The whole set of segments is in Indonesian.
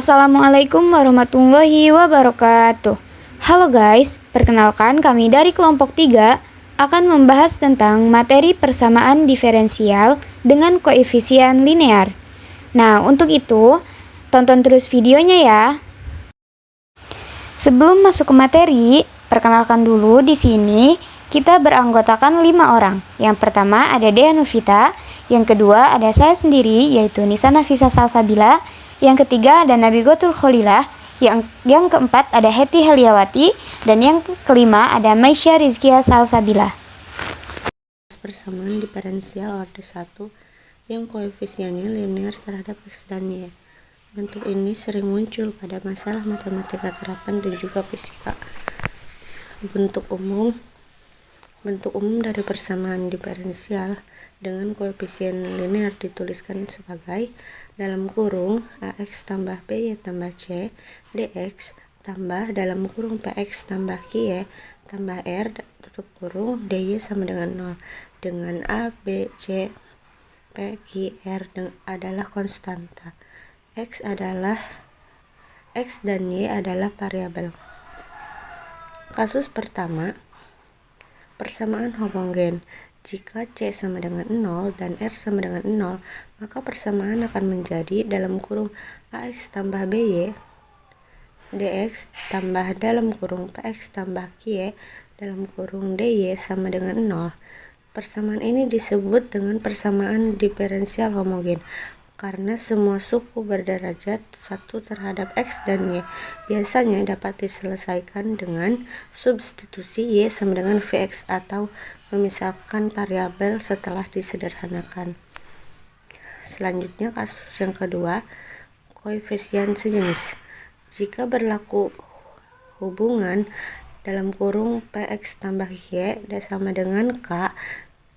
Assalamualaikum warahmatullahi wabarakatuh. Halo guys, perkenalkan kami dari kelompok 3 akan membahas tentang materi persamaan diferensial dengan koefisien linear. Nah, untuk itu, tonton terus videonya ya. Sebelum masuk ke materi, perkenalkan dulu di sini kita beranggotakan 5 orang. Yang pertama ada Dea Novita, yang kedua ada saya sendiri yaitu Nisa Nafisa Salsabila, yang ketiga ada Nabigotul Kholilah, yang keempat ada Heti Heliawati, dan yang kelima ada Maisya Rizkia Salsabila. Persamaan diferensial orde 1 yang koefisiennya linear terhadap X dan Y. Bentuk ini sering muncul pada masalah matematika terapan dan juga fisika. Bentuk umum dari persamaan diferensial dengan koefisien linear dituliskan sebagai dalam kurung AX tambah BY tambah C dx tambah dalam kurung PX tambah QY tambah R tutup kurung DY sama dengan 0, dengan A, B, C, P, Q, R adalah konstanta. X dan Y adalah variabel. Kasus pertama, persamaan homogen. Jika C sama dengan 0 dan R sama dengan 0, maka persamaan akan menjadi dalam kurung AX tambah BY dx tambah dalam kurung PX tambah QY dalam kurung DY sama dengan 0. Persamaan ini disebut dengan persamaan diferensial homogen karena semua suku berderajat 1 terhadap X dan Y. Biasanya dapat diselesaikan dengan substitusi Y sama dengan Vx atau memisahkan variabel setelah disederhanakan. Selanjutnya kasus yang kedua, koefisien sejenis. Jika berlaku hubungan dalam kurung Px tambah Y sama dengan K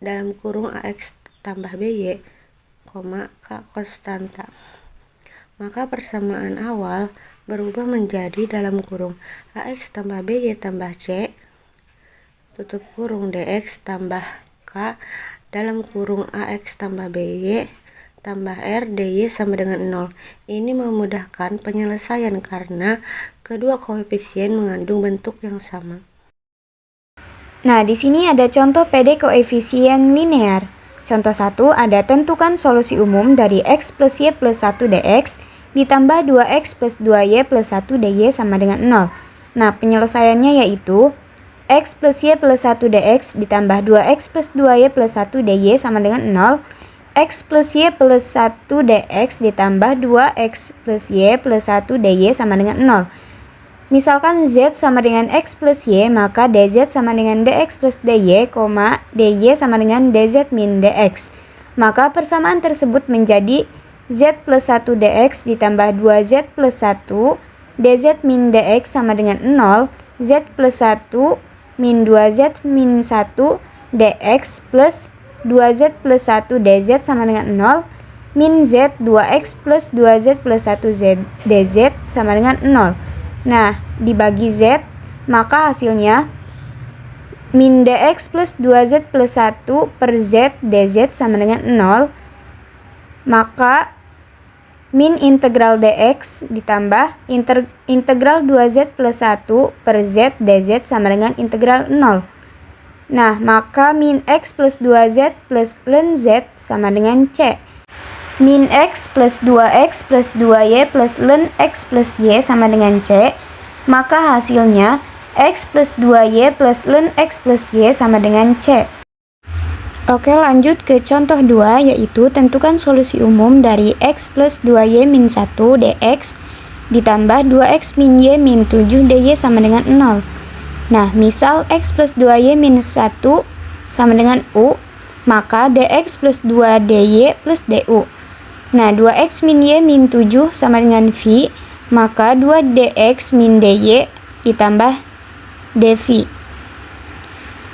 dalam kurung AX tambah BY, K konstanta, maka persamaan awal berubah menjadi dalam kurung AX tambah BY tambah C tutup kurung dx tambah K dalam kurung AX tambah BY tambah R DY sama dengan 0. Ini memudahkan penyelesaian karena kedua koefisien mengandung bentuk yang sama. Nah, di sini ada contoh PD koefisien linear. Contoh 1 ada tentukan solusi umum dari X plus Y plus 1 dx ditambah 2X plus 2Y plus 1 dy sama dengan 0. Nah, penyelesaiannya yaitu X plus Y plus 1 dx ditambah 2X plus 2Y plus 1 dy sama dengan 0. X plus Y plus 1 dx ditambah 2X plus Y plus 1 dy sama dengan 0. Misalkan Z sama dengan X plus Y, maka dz sama dengan dx plus dy, dy sama dengan dz min dx. Maka persamaan tersebut menjadi Z plus 1 dx ditambah 2Z plus 1 dz min dx sama dengan 0, Z plus 1 min 2Z min 1 dx plus 2Z plus 1 dz sama dengan 0, min Z 2X plus 2Z plus 1 dz sama dengan 0. Nah, dibagi Z, maka hasilnya min dx plus 2Z plus 1 per Z dz sama dengan 0. Maka min integral dx ditambah integral 2Z plus 1 per Z dz sama dengan integral 0. Nah, maka min X plus 2Z plus ln Z sama dengan C. Min X plus 2X plus 2Y plus ln X plus Y sama dengan C. Maka hasilnya X plus 2Y plus ln X plus Y sama dengan C. Oke, lanjut ke contoh 2, yaitu tentukan solusi umum dari X plus 2Y min 1 dx ditambah 2X min Y min 7 dy sama dengan 0. Nah, misal X plus 2Y minus 1 sama dengan U, maka dx plus 2 dy plus du. Nah, 2X min Y min 7 sama dengan V, maka 2 dx min dy ditambah dv.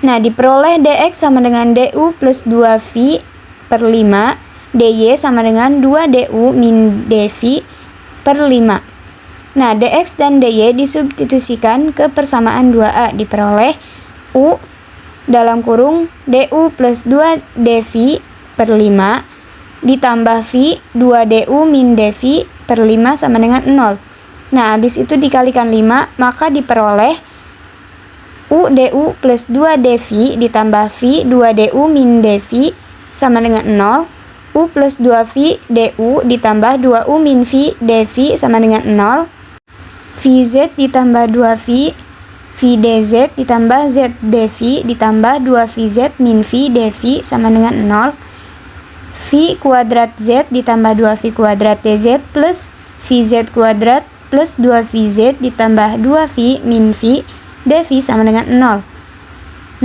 Nah, diperoleh dx sama dengan du plus 2v per 5, dy sama dengan 2 du min dv per 5. Nah, dx dan dy disubstitusikan ke persamaan 2a, diperoleh u dalam kurung du plus 2 dv per 5 ditambah v 2 du min dv per 5 sama dengan 0. Nah, habis itu dikalikan 5, maka diperoleh U du plus 2 dv ditambah V 2 du min dv sama dengan 0. U plus 2V du ditambah 2U min V dv sama dengan 0. Vz ditambah 2V V dz ditambah Z dv ditambah 2Vz min V dv sama dengan 0. V kuadrat Z ditambah 2V kuadrat dz plus Vz kuadrat plus 2Vz ditambah 2V min V dv sama dengan 0.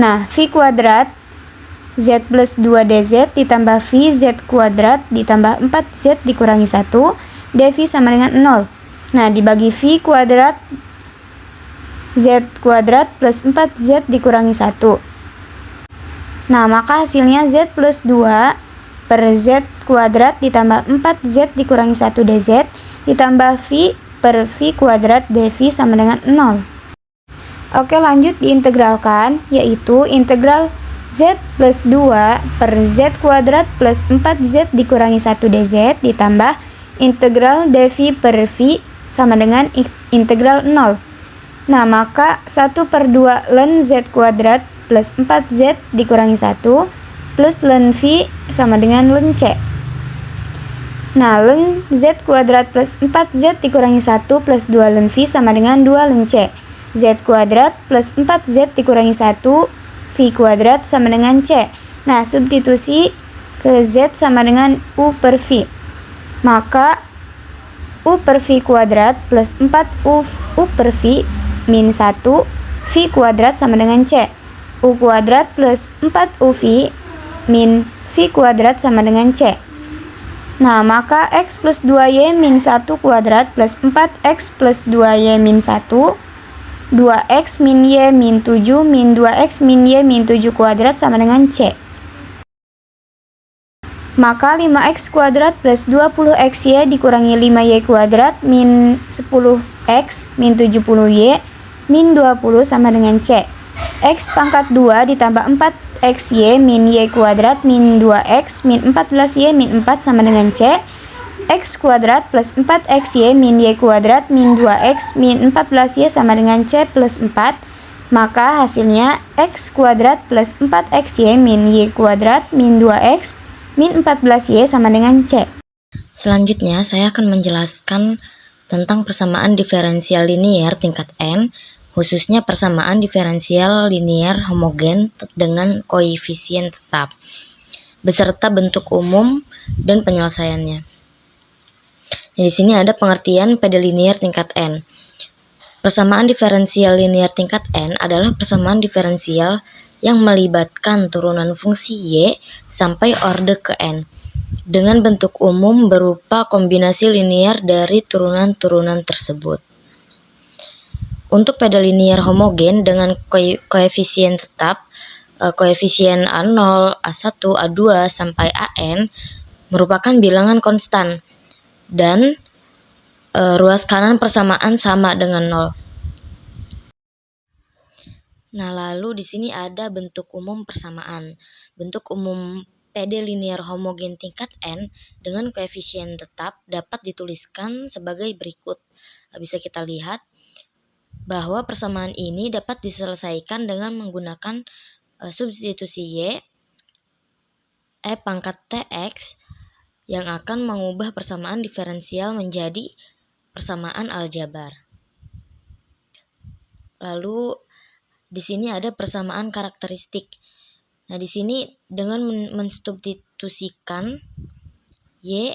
Nah, V kuadrat Z plus 2 dz ditambah Vz kuadrat ditambah 4Z dikurangi 1 dv sama dengan 0. Nah, dibagi V kuadrat Z kuadrat plus 4Z dikurangi 1. Nah, maka hasilnya Z plus 2 per Z kuadrat ditambah 4Z dikurangi 1 dz ditambah V per V kuadrat dv sama dengan 0. Oke, lanjut diintegralkan, yaitu integral Z plus 2 per Z kuadrat plus 4Z dikurangi 1 dz ditambah integral dv per V sama dengan integral 0. Nah, maka 1 per 2 ln Z kuadrat plus 4Z dikurangi 1 plus ln V sama dengan ln C. Nah, ln Z kuadrat plus 4Z dikurangi 1 plus 2 ln V sama dengan 2 ln C. Z kuadrat plus 4Z dikurangi 1 V kuadrat sama dengan C. Nah, substitusi ke Z sama dengan U per V. Maka U per V kuadrat plus 4U per V min 1 V kuadrat sama dengan C. U kuadrat plus 4UV min V kuadrat sama dengan C. Nah, maka X plus 2Y min 1 kuadrat plus 4X plus 2Y min 1 2X min Y min 7 min 2X min Y min 7 kuadrat sama dengan C. Maka 5X kuadrat plus 20XY dikurangi 5Y kuadrat min 10X min 70Y min 20 sama dengan C. X pangkat 2 ditambah 4XY min Y kuadrat min 2X min 14Y min 4 sama dengan C. X kuadrat plus 4XY min Y kuadrat min 2X min 14Y sama dengan C plus 4. Maka hasilnya X kuadrat plus 4XY min Y kuadrat min 2X min 14Y sama dengan C. Selanjutnya, saya akan menjelaskan tentang persamaan diferensial linier tingkat n, khususnya persamaan diferensial linier homogen dengan koefisien tetap, beserta bentuk umum dan penyelesaiannya. Di sini ada pengertian PD linier tingkat n. Persamaan diferensial linier tingkat n adalah persamaan diferensial yang melibatkan turunan fungsi y sampai orde ke n, dengan bentuk umum berupa kombinasi linier dari turunan-turunan tersebut. Untuk PD linier homogen dengan koefisien tetap, koefisien A0, A1, A2, sampai AN merupakan bilangan konstan, dan ruas kanan persamaan sama dengan 0. Nah, lalu di sini ada bentuk umum persamaan. Bentuk umum PD linier homogen tingkat n dengan koefisien tetap dapat dituliskan sebagai berikut. Bisa kita lihat bahwa persamaan ini dapat diselesaikan dengan menggunakan substitusi y E pangkat Tx yang akan mengubah persamaan diferensial menjadi persamaan aljabar. Lalu di sini ada persamaan karakteristik. Nah, di sini dengan mensubstitusikan y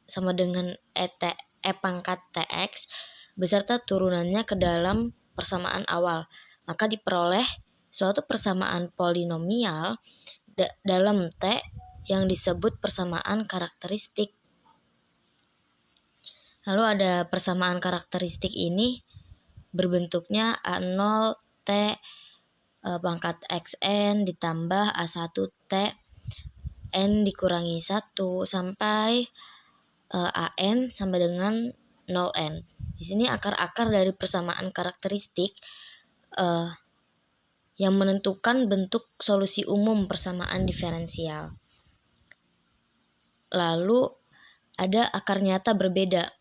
sama dengan E pangkat Tx beserta turunannya ke dalam persamaan awal, maka diperoleh suatu persamaan polinomial dalam T yang disebut persamaan karakteristik. Lalu ada persamaan karakteristik ini berbentuknya A0 T pangkat xn ditambah A1 T n dikurangi 1 sampai an sama dengan 0n. Di sini akar-akar dari persamaan karakteristik yang menentukan bentuk solusi umum persamaan diferensial. Lalu ada akar nyata berbeda.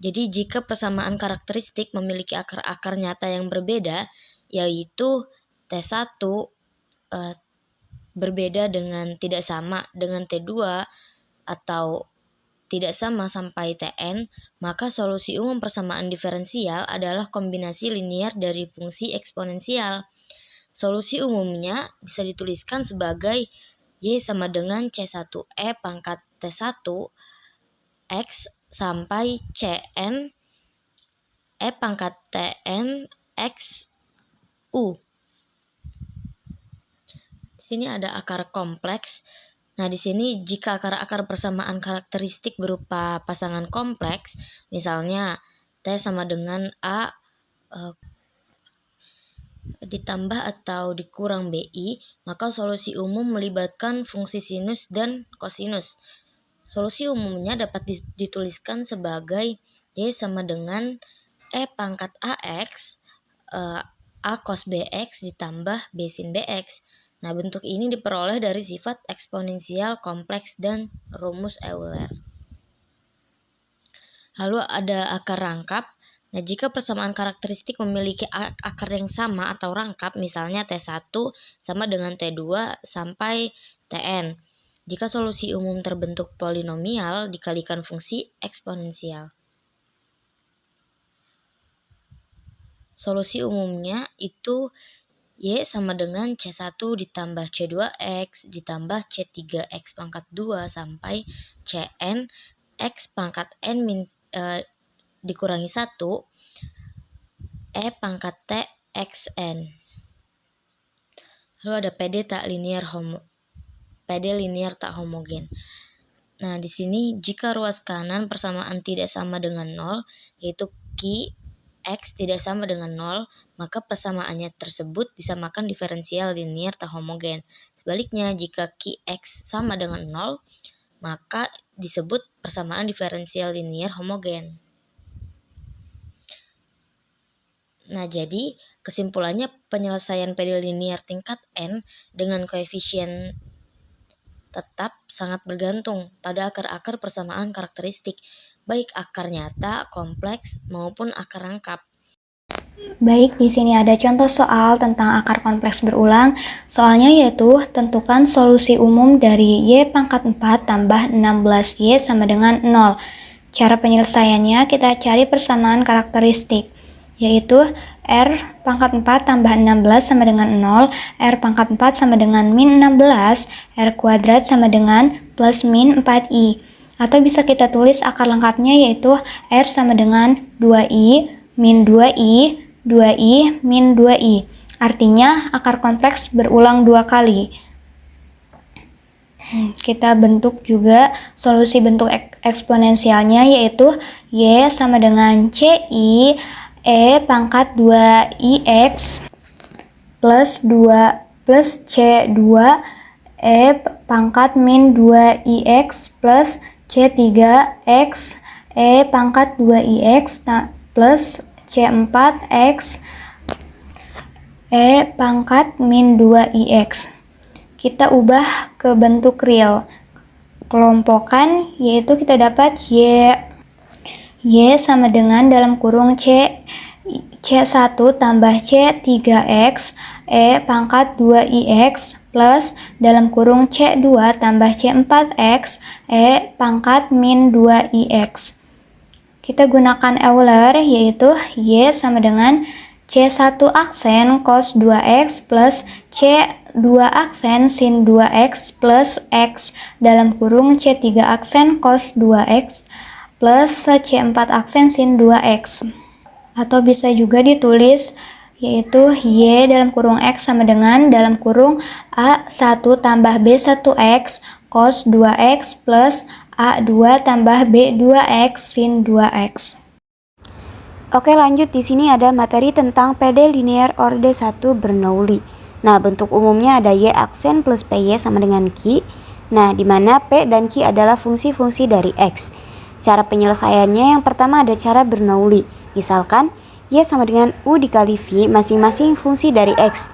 Jadi jika persamaan karakteristik memiliki akar-akar nyata yang berbeda, yaitu T1 berbeda dengan tidak sama dengan T2 atau tidak sama sampai Tn, maka solusi umum persamaan diferensial adalah kombinasi linier dari fungsi eksponensial. Solusi umumnya bisa dituliskan sebagai Y sama dengan C1E pangkat T1 X sampai Cn E pangkat Tn X U. Di sini ada akar kompleks. Nah, di sini jika akar-akar persamaan karakteristik berupa pasangan kompleks, misalnya T sama dengan A ditambah atau dikurang BI, maka solusi umum melibatkan fungsi sinus dan kosinus. Solusi umumnya dapat dituliskan sebagai Y sama dengan E pangkat AX A cos BX ditambah B sin BX. Nah, bentuk ini diperoleh dari sifat eksponensial kompleks dan rumus Euler. Lalu ada akar rangkap. Nah, jika persamaan karakteristik memiliki akar yang sama atau rangkap, misalnya T1 sama dengan T2 sampai Tn. Jika solusi umum terbentuk polinomial dikalikan fungsi eksponensial. Solusi umumnya itu Y sama dengan C1 ditambah C2X ditambah C3X pangkat 2 sampai Cn X pangkat N dikurangi 1 E pangkat T Xn. Lalu ada PD linear tak homogen. Nah, di sini jika ruas kanan persamaan tidak sama dengan 0, yaitu Ki X tidak sama dengan 0, maka persamaannya tersebut disamakan diferensial linear tak homogen. Sebaliknya, jika Ki X sama dengan 0, maka disebut persamaan diferensial linear homogen. Nah, jadi kesimpulannya penyelesaian PD linear tingkat N dengan koefisien tetap sangat bergantung pada akar-akar persamaan karakteristik, baik akar nyata, kompleks, maupun akar rangkap. Baik, di sini ada contoh soal tentang akar kompleks berulang. Soalnya yaitu tentukan solusi umum dari Y pangkat 4 tambah 16Y sama dengan 0. Cara penyelesaiannya kita cari persamaan karakteristik, yaitu R pangkat 4 tambah 16 sama dengan 0, R pangkat 4 sama dengan min 16, R kuadrat sama dengan plus min 4I. Atau bisa kita tulis akar lengkapnya yaitu R sama dengan 2I min 2I, 2I min 2I. Artinya akar kompleks berulang 2 kali. Kita bentuk juga solusi bentuk eksponensialnya yaitu Y sama dengan CI E pangkat 2IX plus C2 E pangkat min 2IX plus C3X E pangkat 2IX plus C4X E pangkat min 2IX. Kita ubah ke bentuk real. Kelompokan yaitu kita dapat Y sama dengan dalam kurung C1 tambah C3X E pangkat 2IX plus dalam kurung C2 tambah C4X E pangkat min 2IX. Kita gunakan Euler yaitu Y sama dengan C1 aksen cos 2X plus C2 aksen sin 2X plus X dalam kurung C3 aksen cos 2X plus C4 aksen sin 2X. Atau bisa juga ditulis yaitu Y dalam kurung X sama dengan dalam kurung A1 tambah B1X cos 2X plus A2 tambah B2X sin 2X. Oke, lanjut. Di sini ada materi tentang PD linear orde 1 Bernoulli. Nah, bentuk umumnya ada Y aksen plus PY sama dengan Q. Nah, di mana P dan Q adalah fungsi-fungsi dari X. Cara penyelesaiannya yang pertama ada cara Bernoulli. Misalkan Y sama dengan U dikali V masing-masing fungsi dari X.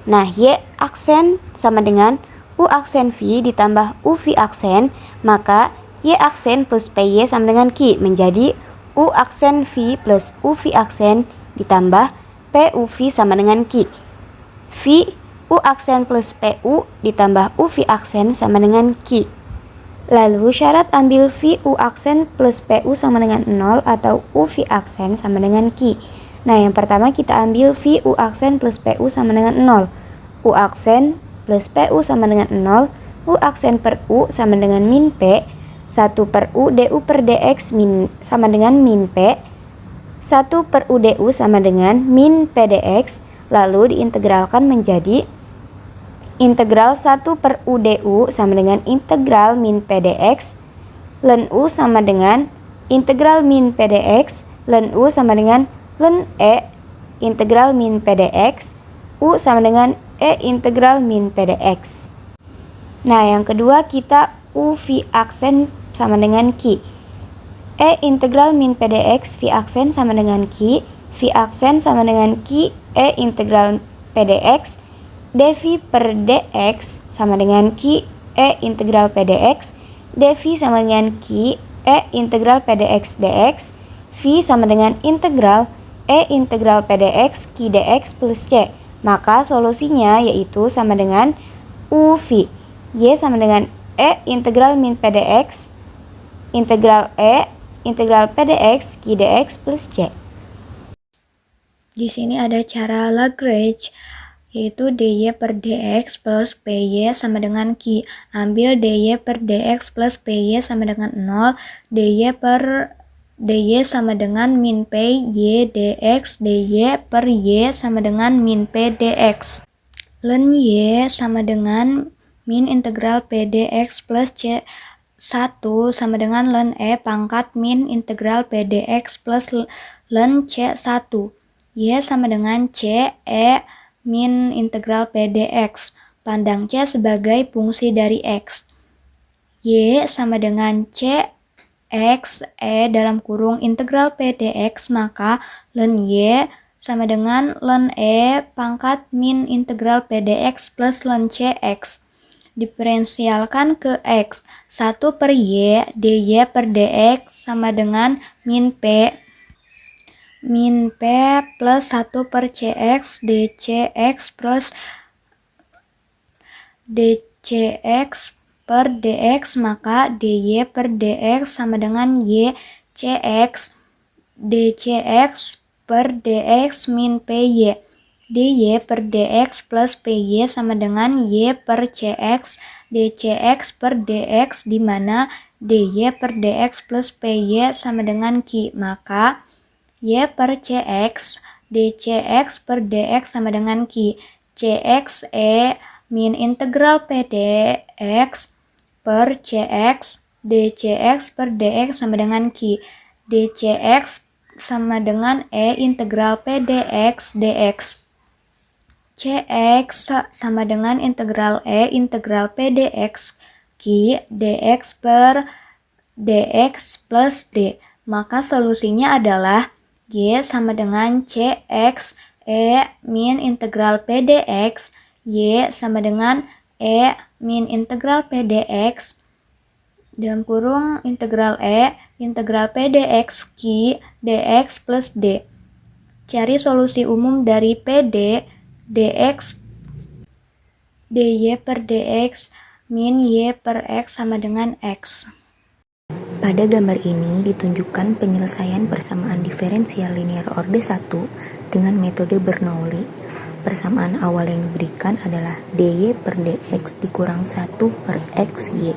Nah, Y aksen sama dengan U aksen V ditambah U V aksen, maka Y aksen plus PY sama dengan Q menjadi U aksen V plus UV aksen ditambah PUV sama dengan Q. V U aksen plus PU ditambah UV aksen sama dengan Q. Lalu syarat ambil V U aksen plus PU sama dengan 0 atau UV aksen sama dengan Q. Nah, yang pertama kita ambil V U aksen plus PU sama dengan 0. U aksen plus PU sama dengan 0. U aksen per U sama dengan min P. 1 per U DU per DX sama dengan min P. 1 per U DU sama dengan min P DX. Lalu diintegralkan menjadi integral 1 per U DU sama dengan integral min P DX. Ln U sama dengan integral min P DX. Ln U sama dengan ln E integral min P DX. U sama dengan E integral min P DX. Nah, yang kedua kita UV aksen sama dengan Q. E integral min P DX V aksen sama dengan Q. V aksen sama dengan Q E integral P DX. dV per dx sama dengan Q E integral P dx. dV sama dengan Q E integral P dx dx. V sama dengan integral E integral P dx Q dx plus C. Maka solusinya yaitu sama dengan UV. Y sama dengan E integral min P dx integral E integral P dx Q dx plus C. Di sini ada cara Lagrange, yaitu dy per dx plus py sama dengan Q. Ambil dy per dx plus py sama dengan 0. dy sama dengan min p y dx. dy per y sama dengan min p dx. Ln y sama dengan min integral p dx plus c 1 sama dengan ln e pangkat min integral p dx plus ln c 1. Y sama dengan c e min integral p dx. Pandang c sebagai fungsi dari x. Y sama dengan c x e dalam kurung integral p dx, maka ln y sama dengan ln e pangkat min integral p dx plus ln cx. Diferensialkan ke x. 1 per y dy per dx sama dengan min p plus 1 per cx dcx plus dcx per dx, maka dy per dx sama dengan y cx dcx per dx min py. dy per dx plus py sama dengan y per cx dcx per dx, di mana dy per dx plus py sama dengan Q. Maka y per cx dcx per dx sama dengan Q. Cx e min integral p dx per cx dcx per dx sama dengan Q. dcx sama dengan e integral p dx dx. Cx sama dengan integral e integral p dx Q dx per dx plus d. Maka solusinya adalah y sama dengan cx e min integral p dx. Y sama dengan e min integral p dx dalam kurung integral e integral p dx Q dx plus d. Cari solusi umum dari PD dx dy per dx min y per x sama dengan x. Pada gambar ini ditunjukkan penyelesaian persamaan diferensial linear orde 1 dengan metode Bernoulli. Persamaan awal yang diberikan adalah dy per dx dikurang 1 per xy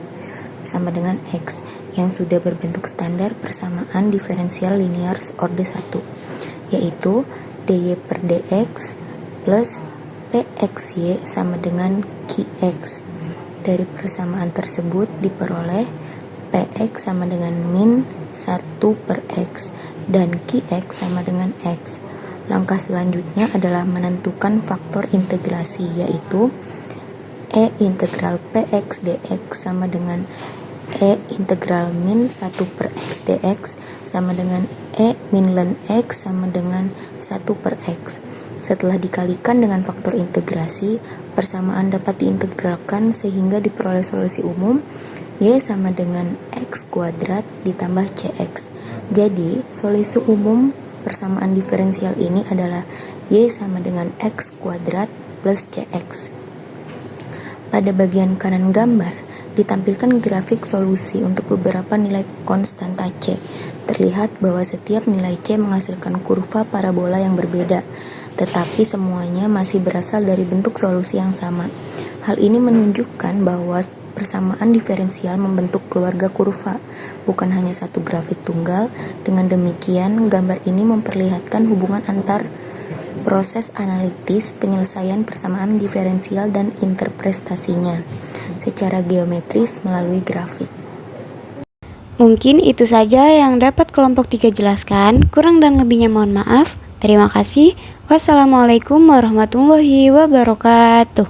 sama dengan x yang sudah berbentuk standar persamaan diferensial linear orde 1, yaitu dy per dx plus pxy sama dengan qx. Dari persamaan tersebut diperoleh px sama dengan min 1 per x dan qx sama dengan x. Langkah selanjutnya adalah menentukan faktor integrasi, yaitu e integral px dx sama dengan e integral min 1 per x dx sama dengan e min ln x sama dengan 1 per x. Setelah dikalikan dengan faktor integrasi, persamaan dapat diintegralkan sehingga diperoleh solusi umum Y sama dengan X kuadrat ditambah CX. Jadi, solusi umum persamaan diferensial ini adalah Y sama dengan X kuadrat plus CX. Pada bagian kanan gambar, ditampilkan grafik solusi untuk beberapa nilai konstanta C. Terlihat bahwa setiap nilai C menghasilkan kurva parabola yang berbeda, tetapi semuanya masih berasal dari bentuk solusi yang sama. Hal ini menunjukkan bahwa persamaan diferensial membentuk keluarga kurva, bukan hanya satu grafik tunggal. Dengan demikian, gambar ini memperlihatkan hubungan antar proses analitis penyelesaian persamaan diferensial dan interpretasinya secara geometris melalui grafik. Mungkin itu saja yang dapat kelompok 3 jelaskan. Kurang dan lebihnya mohon maaf. Terima kasih. Wassalamualaikum warahmatullahi wabarakatuh.